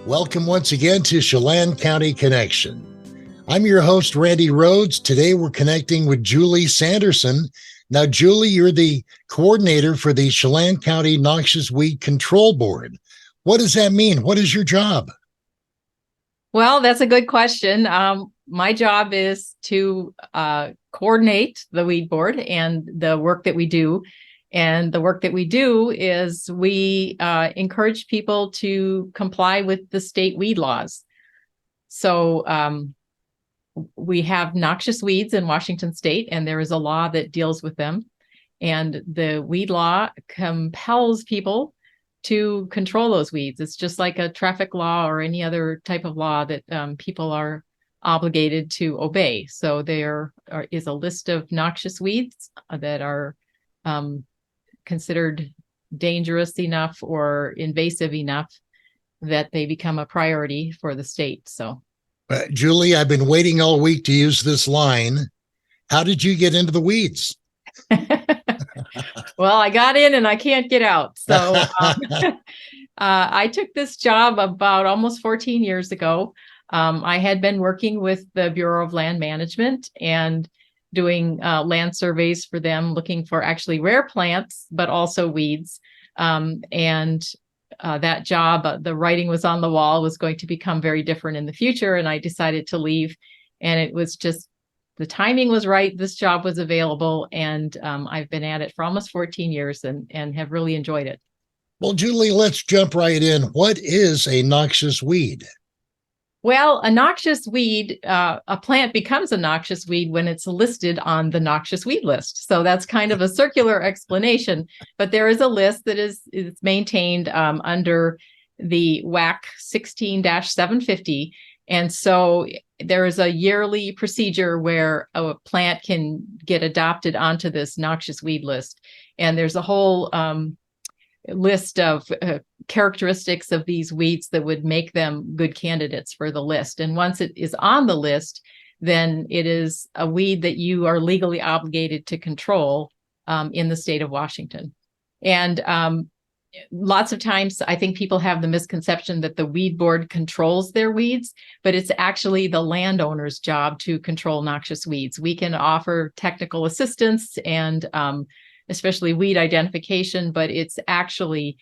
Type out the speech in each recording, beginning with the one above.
Welcome once again to Chelan County Connection. I'm your host, Randy Rhodes. Today we're connecting with Julie Sanderson. Now, Julie, you're the coordinator for the Chelan County Noxious Weed Control Board. What does that mean? What is your job? Well, that's a good question. My job is to coordinate the weed board and the work that we do. And the work that we do is we encourage people to comply with the state weed laws. So we have noxious weeds in Washington state, and there is a law that deals with them. And the weed law compels people to control those weeds. It's just like a traffic law or any other type of law that people are obligated to obey. So there is a list of noxious weeds that are considered dangerous enough or invasive enough that they become a priority for the state. So, Julie, I've been waiting all week to use this line. How did you get into the weeds? Well, I got in and I can't get out. So I took this job about almost 14 years ago. I had been working with the Bureau of Land Management and doing land surveys for them, looking for actually rare plants, but also weeds. That job, the writing was on the wall, was going to become very different in the future. And I decided to leave. And it was just, the timing was right. This job was available. And I've been at it for almost 14 years and have really enjoyed it. Well, Julie, let's jump right in. What is a noxious weed? Well, a noxious weed, a plant becomes a noxious weed when it's listed on the noxious weed list. So that's kind of a circular explanation, but there is a list that is maintained under the WAC 16-750. And so there is a yearly procedure where a plant can get adopted onto this noxious weed list. And there's a whole list of characteristics of these weeds that would make them good candidates for the list. And once it is on the list, then it is a weed that you are legally obligated to control in the state of Washington. And lots of times I think people have the misconception that the weed board controls their weeds, but it's actually the landowner's job to control noxious weeds. We can offer technical assistance and especially weed identification, but it's actually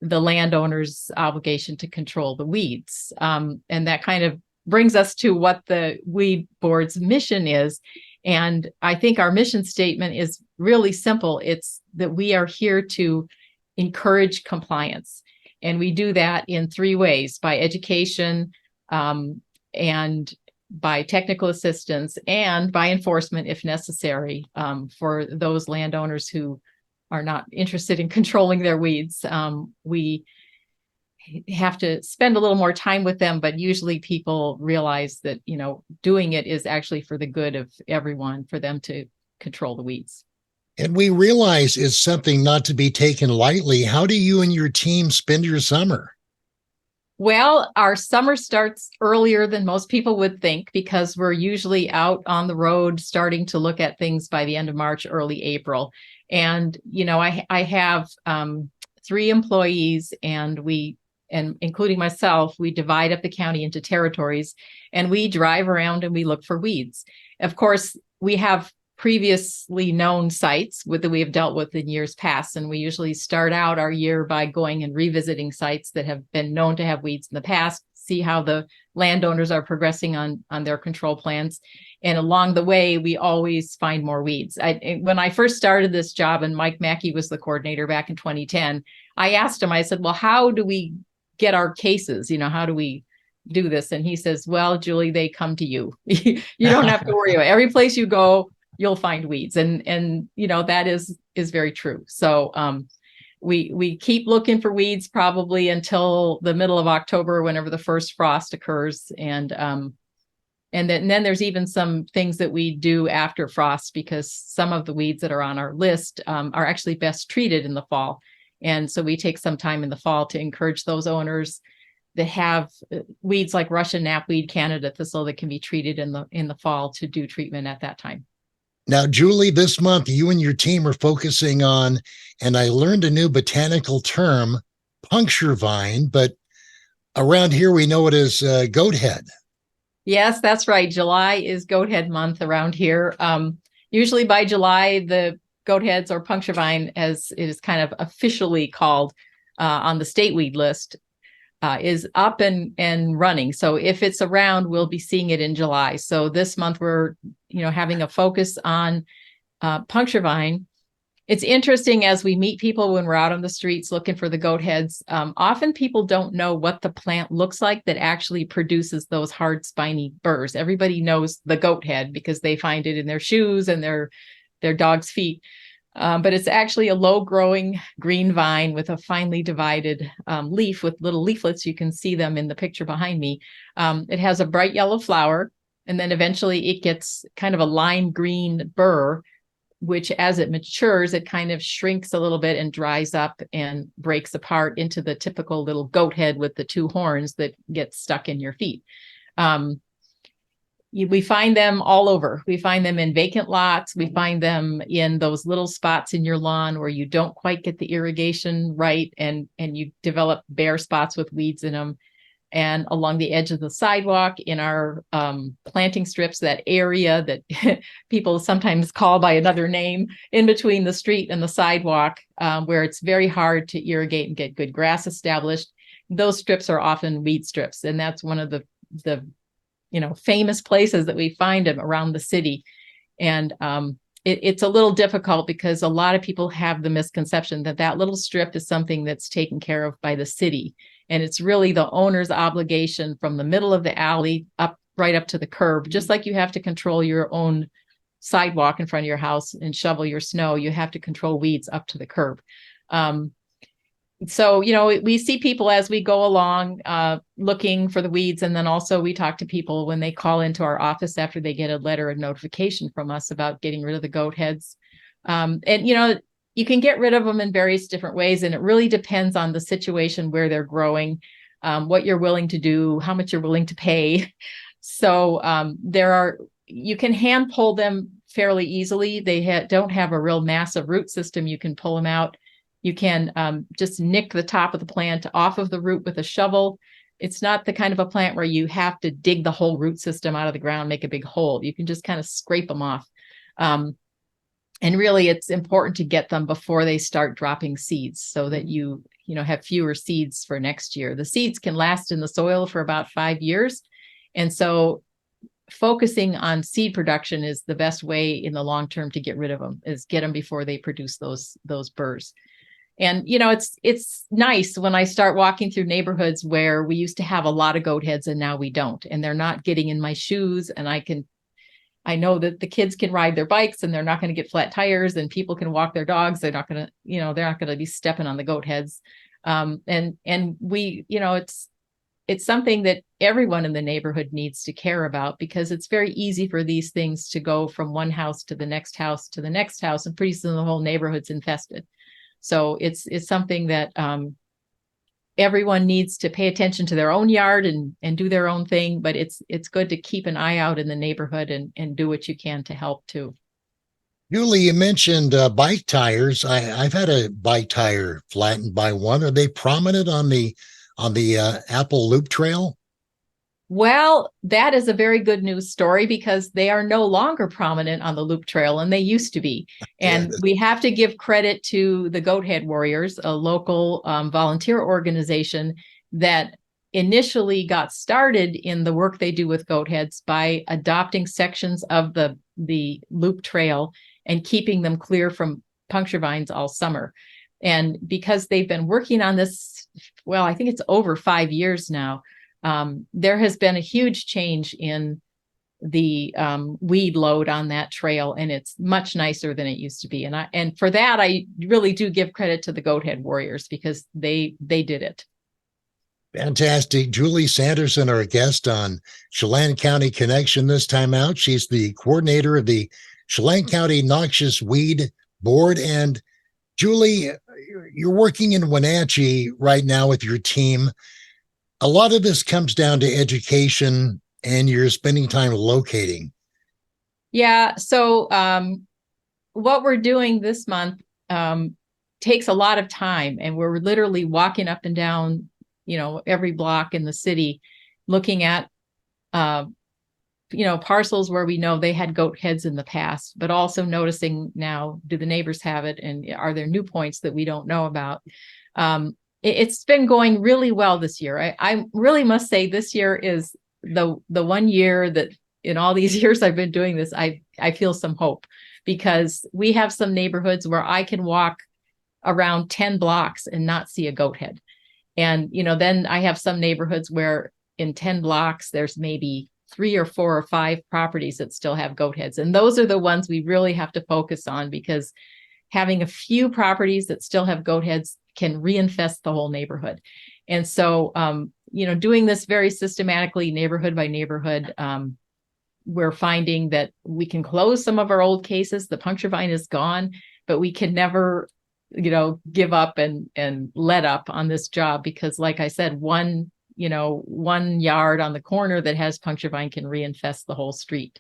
the landowner's obligation to control the weeds. And that kind of brings us to what the weed board's mission is. And I think our mission statement is really simple. It's that we are here to encourage compliance. And we do that in three ways: by education, and by technical assistance, and by enforcement if necessary, for those landowners who are not interested in controlling their weeds. We have to spend a little more time with them, but usually people realize that, doing it is actually for the good of everyone, for them to control the weeds. And we realize it's something not to be taken lightly. How do you and your team spend your summer? Well, our summer starts earlier than most people would think, because we're usually out on the road starting to look at things by the end of March, early April. And, I have 3 employees, and including myself, we divide up the county into territories, and we drive around and we look for weeds. Of course, we have previously known sites that we have dealt with in years past. And we usually start out our year by going and revisiting sites that have been known to have weeds in the past, see how the landowners are progressing on their control plans. And along the way, we always find more weeds. When I first started this job, and Mike Mackey was the coordinator back in 2010, I asked him, I said, well, how do we get our cases? How do we do this? And he says, well, Julie, they come to you. You don't have to worry about it. Every place you go, you'll find weeds. And that is very true. So we keep looking for weeds probably until the middle of October, whenever the first frost occurs. And then there's even some things that we do after frost, because some of the weeds that are on our list are actually best treated in the fall. And so we take some time in the fall to encourage those owners that have weeds like Russian knapweed, Canada thistle, that can be treated in the fall, to do treatment at that time. Now, Julie, this month you and your team are focusing on, and I learned a new botanical term, puncturevine, but Around here, we know it as Goathead. Yes, that's right. July is Goathead month around here. Usually by July, the Goatheads or puncturevine, as it is kind of officially called on the state weed list, is up and running. So if it's around, we'll be seeing it in July. So this month we're, having a focus on puncturevine. It's interesting as we meet people when we're out on the streets looking for the goat heads. Often people don't know what the plant looks like that actually produces those hard, spiny burrs. Everybody knows the goat head because they find it in their shoes and their dog's feet. But it's actually a low-growing green vine with a finely divided leaf with little leaflets. You can see them in the picture behind me. It has a bright yellow flower, and then eventually it gets kind of a lime green burr, which as it matures, it kind of shrinks a little bit and dries up and breaks apart into the typical little goat head with the two horns that get stuck in your feet. We find them all over. We find them in vacant lots. We find them in those little spots in your lawn where you don't quite get the irrigation right, and you develop bare spots with weeds in them. And along the edge of the sidewalk in our planting strips, that area that people sometimes call by another name, in between the street and the sidewalk, where it's very hard to irrigate and get good grass established. Those strips are often weed strips. And that's one of the famous places that we find them around the city. And it's a little difficult because a lot of people have the misconception that little strip is something that's taken care of by the city. And it's really the owner's obligation from the middle of the alley right up to the curb. Just like you have to control your own sidewalk in front of your house and shovel your snow, you have to control weeds up to the curb. So, we see people as we go along looking for the weeds. And then also we talk to people when they call into our office after they get a letter of notification from us about getting rid of the goat heads. You can get rid of them in various different ways. And it really depends on the situation where they're growing, what you're willing to do, how much you're willing to pay. So you can hand pull them fairly easily. They don't have a real massive root system. You can pull them out. You can just nick the top of the plant off of the root with a shovel. It's not the kind of a plant where you have to dig the whole root system out of the ground, make a big hole. You can just kind of scrape them off. And really, it's important to get them before they start dropping seeds so that you have fewer seeds for next year. The seeds can last in the soil for about 5 years. And so focusing on seed production is the best way in the long term to get rid of them, is get them before they produce those burrs. And, it's nice when I start walking through neighborhoods where we used to have a lot of goat heads and now we don't, and they're not getting in my shoes, and I know that the kids can ride their bikes and they're not going to get flat tires, and people can walk their dogs. They're not going to, they're not going to be stepping on the goat heads. And we, it's something that everyone in the neighborhood needs to care about, because it's very easy for these things to go from one house to the next house to the next house, and pretty soon the whole neighborhood's infested. So it's something that everyone needs to pay attention to their own yard and do their own thing, but it's good to keep an eye out in the neighborhood and do what you can to help too. Julie, you mentioned bike tires. I've had a bike tire flattened by one. Are they prominent on the Apple Loop Trail? Well, that is a very good news story, because they are no longer prominent on the Loop Trail, and they used to be. And we have to give credit to the Goathead Warriors, a local volunteer organization that initially got started in the work they do with goat heads by adopting sections of the Loop Trail and keeping them clear from puncture vines all summer. And because they've been working on this, well, I think it's over 5 years now, there has been a huge change in the weed load on that trail, and it's much nicer than it used to be. And for that, I really do give credit to the Goathead Warriors, because they did it. Fantastic. Julie Sanderson, our guest on Chelan County Connection this time out. She's the coordinator of the Chelan County Noxious Weed Board. And Julie, you're working in Wenatchee right now with your team. A lot of this comes down to education, and you're spending time locating. Yeah. So what we're doing this month takes a lot of time, and we're literally walking up and down every block in the city, looking at, parcels where we know they had goat heads in the past, but also noticing now, do the neighbors have it? And are there new points that we don't know about? It's been going really well this year. I really must say this year is the one year that in all these years I've been doing this, I feel some hope, because we have some neighborhoods where I can walk around 10 blocks and not see a goat head. And, then I have some neighborhoods where in 10 blocks, there's maybe 3 or 4 or 5 properties that still have goat heads. And those are the ones we really have to focus on, because having a few properties that still have goat heads can reinfest the whole neighborhood. And so, doing this very systematically, neighborhood by neighborhood, we're finding that we can close some of our old cases. The puncturevine is gone, but we can never, give up and let up on this job, because like I said, one yard on the corner that has puncturevine can reinfest the whole street.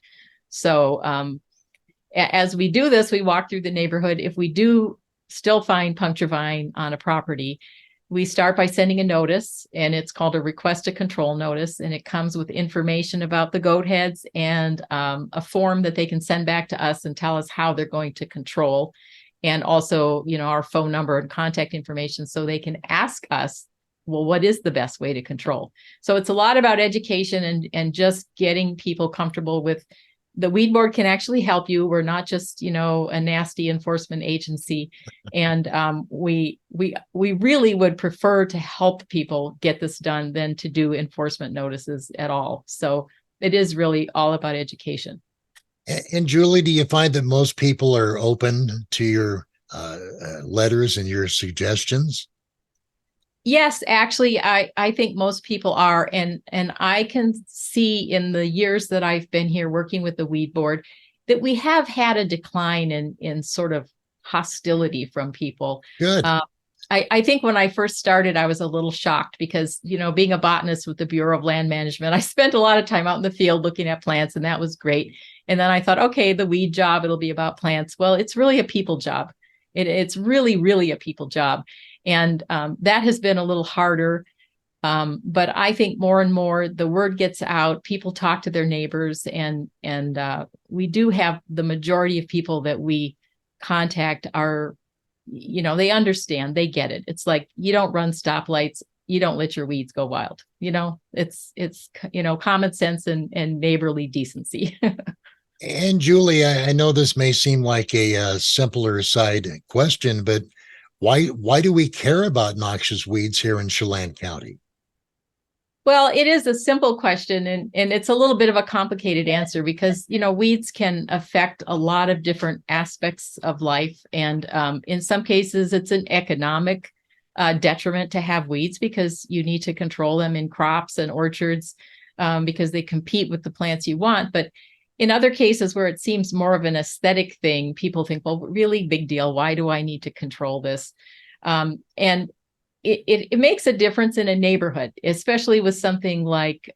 So, as we do this, we walk through the neighborhood. If we do still find puncturevine on a property, we start by sending a notice, and it's called a request to control notice. And it comes with information about the goat heads and a form that they can send back to us and tell us how they're going to control. And also, our phone number and contact information, so they can ask us, well, what is the best way to control? So it's a lot about education and just getting people comfortable with the weed board can actually help you. We're not just, a nasty enforcement agency. And we really would prefer to help people get this done than to do enforcement notices at all. So it is really all about education. And Julie, do you find that most people are open to your letters and your suggestions? Yes, actually, I think most people are. And I can see in the years that I've been here working with the weed board that we have had a decline in sort of hostility from people. Good. I think when I first started, I was a little shocked because, being a botanist with the Bureau of Land Management, I spent a lot of time out in the field looking at plants, and that was great. And then I thought, okay, the weed job, it'll be about plants. Well, it's really a people job. It's really, really a people job. And that has been a little harder. But I think more and more the word gets out, people talk to their neighbors, and we do have the majority of people that we contact are, they understand, they get it. It's like, you don't run stoplights, you don't let your weeds go wild. It's common sense and neighborly decency. And Julie, I know this may seem like a simpler side question, but why do we care about noxious weeds here in Chelan County? Well, it is a simple question, and it's a little bit of a complicated answer because, weeds can affect a lot of different aspects of life. And in some cases, it's an economic detriment to have weeds because you need to control them in crops and orchards because they compete with the plants you want. But in other cases where it seems more of an aesthetic thing, people think, well, really big deal. Why do I need to control this? And it makes a difference in a neighborhood, especially with something like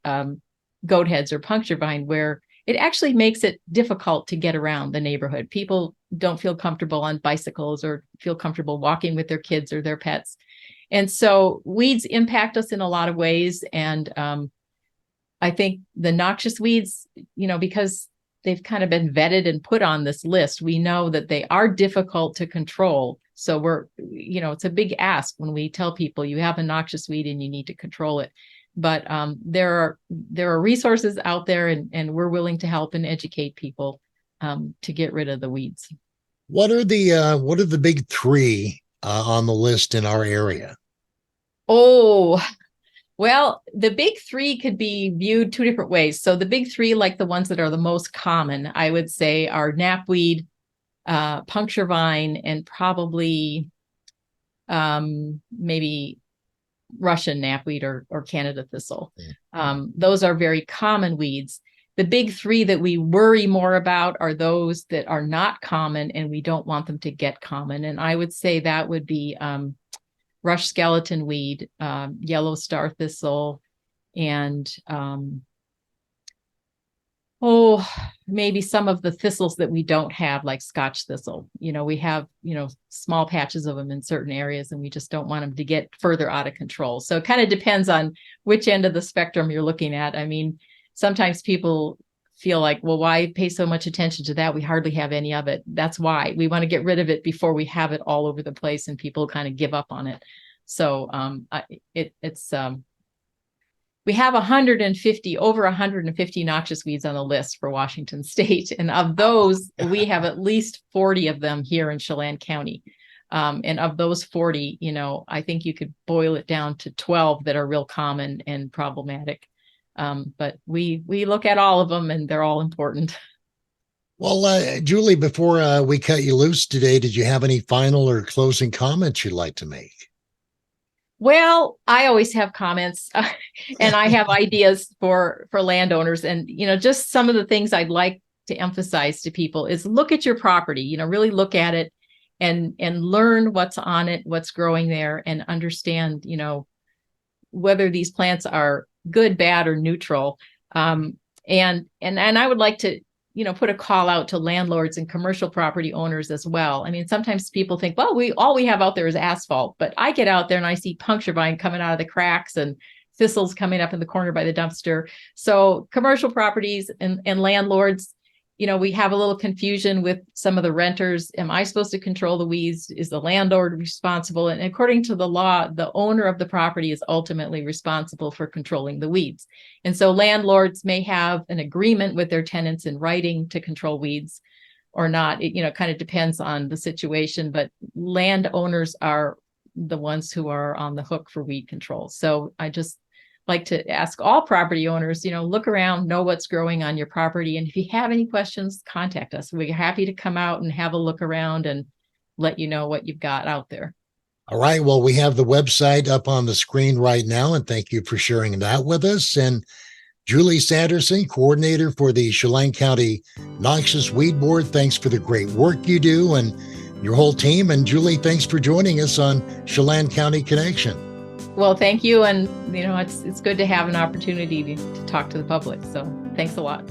goat heads or puncturevine, where it actually makes it difficult to get around the neighborhood. People don't feel comfortable on bicycles or feel comfortable walking with their kids or their pets. And so weeds impact us in a lot of ways. And I think the noxious weeds, because they've kind of been vetted and put on this list, we know that they are difficult to control. So it's a big ask when we tell people you have a noxious weed and you need to control it. But there are resources out there, and we're willing to help and educate people to get rid of the weeds. What are the big three on the list in our area? Oh, well, the big three could be viewed 2 different ways. So the big three, like the ones that are the most common, I would say, are knapweed, puncturevine, and probably maybe Russian knapweed or Canada thistle. Those are very common weeds. The big three that we worry more about are those that are not common and we don't want them to get common. And I would say that would be rush skeleton weed, yellow star thistle, and Oh, maybe some of the thistles that we don't have, like Scotch thistle. We have, small patches of them in certain areas, and we just don't want them to get further out of control. So it kind of depends on which end of the spectrum you're looking at. I mean, sometimes people feel like, well, why pay so much attention to that? We hardly have any of it. That's why we want to get rid of it before we have it all over the place and people kind of give up on it. So we have over 150 noxious weeds on the list for Washington State. And of those, we have at least 40 of them here in Chelan County. And of those 40, I think you could boil it down to 12 that are real common and problematic. But we look at all of them, and they're all important. Well, Julie, before we cut you loose today, did you have any final or closing comments you'd like to make? Well, I always have comments and I have ideas for landowners. And, just some of the things I'd like to emphasize to people is look at your property, really look at it and learn what's on it, what's growing there, and understand, whether these plants are good, bad, or neutral. And I would like to, put a call out to landlords and commercial property owners as well. I mean, sometimes people think, well, all we have out there is asphalt, but I get out there and I see puncturevine coming out of the cracks and thistles coming up in the corner by the dumpster. So commercial properties and landlords, we have a little confusion with some of the renters. Am I supposed to control the weeds? Is the landlord responsible? And according to the law, the owner of the property is ultimately responsible for controlling the weeds. And so landlords may have an agreement with their tenants in writing to control weeds or not. It, kind of depends on the situation, but landowners are the ones who are on the hook for weed control. So I just like to ask all property owners, look around, know what's growing on your property. And if you have any questions, contact us. We're happy to come out and have a look around and let you know what you've got out there. All right. Well, we have the website up on the screen right now, and thank you for sharing that with us. And Julie Sanderson, coordinator for the Chelan County Noxious Weed Board, thanks for the great work you do and your whole team. And Julie, thanks for joining us on Chelan County Connection. Well, thank you. And, it's good to have an opportunity to talk to the public. So thanks a lot.